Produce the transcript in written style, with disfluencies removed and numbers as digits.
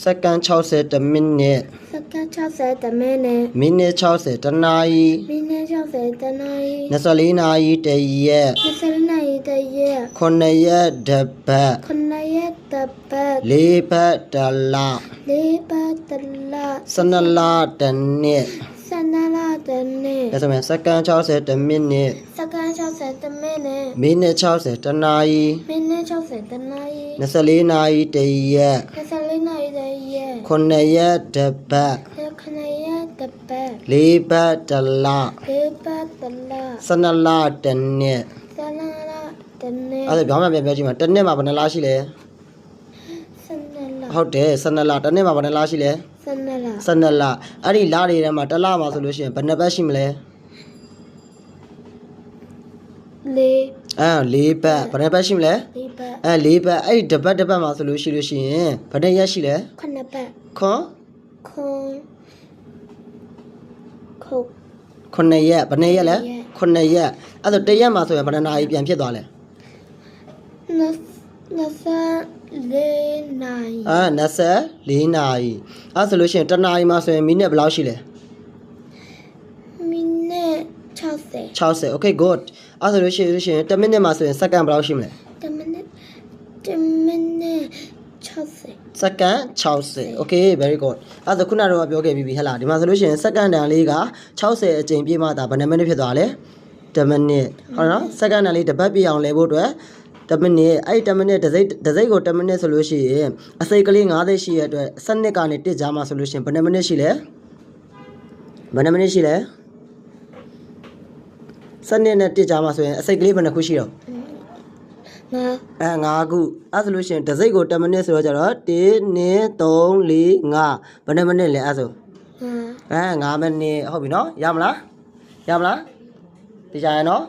second 60 the minute second 60 the minute minute 60 the night minute 60 the night 24နာရီတရက် 24နာရီတရက် 9ရက်တပတ် 9ရက်တပတ် 4ပတ်တလ 4ပတ်တလ 12လတနှစ် 12လတနေ့ ဒါဆိုရင် second 60 the minute second 60 the minute minute 60 the night minute 60 the night 24နာရီတရက် 24နာရီတရက် 9ရက်တပတ် 9ရက်တပတ် 4ပတ်တလ 4ပတ်တလ 12လတနှစ် 12လတနေ့ အဲ့ဒါပြောမှပြန်ပြောကြည့်မှာတစ်နှစ်မှာဘယ်နှလရှိလဲ 12လ ဟုတ်တယ်12လတစ်နှစ်မှာဘယ်နှလရှိလဲ 12လ 12လအဲ့ဒီလတွေထဲမှာတစ်လမှာဆိုလို့ရှိရင်ဘယ်နှပတ်ရှိမလဲ 4 4ပတ်ဘယ်နှပတ်ရှိမလဲ 4ပတ် 4ပတ်အဲ့ဒီတစ်ပတ်မှာဆိုလို့ရှိရင်ဘယ်နှရက်ရှိလဲ 9ပတ် ခွန် ခု 9ရက်ဘယ်နှရက်လဲ9ရက်အဲ့ဒါတစ်ရက်မှာဆိုရင်ဘယ်နှနာရီပြန်ဖြစ်သွားလဲ 24နာရီ 24နာရီအဲ့ဆိုလို့ရှိရင်တစ်နာရီမှာဆိုရင်မိနစ်ဘယ်လောက်ရှိလဲ မိနစ်60 60 okay good အဲ့ဆိုလို့ရှိရင်1မိနစ်မှာဆိုရင်စက္ကန့်ဘယ်လောက်ရှိမလဲ 1မိနစ်60 စက္ကန့်60 okay very good အဲ့ဒါခုနကတော့ပြောခဲ့ပြီးပြီဟဲ့လားဒီမှာဆိုလို့ရှိရင်စက္ကန့်တန်လေးက60အကြိမ်ပြည့်မှဒါဘယ်နှမိနစ်ဖြစ်သွားလဲ1မိနစ်ဟုတ်နော်စက္ကန့်တန်လေးတစ်ပတ်ပြည့်အောင်လဲဖို့အတွက်1မိနစ်အဲ့1မိနစ်တစ်စိတ်ကို1မိနစ်ဆိုလို့ရှိရင်အစိတ်ကလေး90ရှိရတဲ့အတွက်စနစ်ကနေတစ်ကြားမှာဆိုလို့ရှိရင်ဘယ်နှမိနစ်ရှိလဲဘယ်နှမိနစ်ရှိလဲစနစ်နဲ့တစ်ကြားမှာဆိုရင်အစိတ်ကလေးဘယ်နှခုရှိတော့ 5ခုအဲ့ဆိုလို့ရှိရင်တစ်စိတ်ကို10မိနစ်ဆိုတော့ကြတော့1 2 3 4 5ဘယ်နှမိနစ်လဲအဲ့ဆို5မိနစ်ဟုတ်ပြီနော်ရမလားသိကြရနော်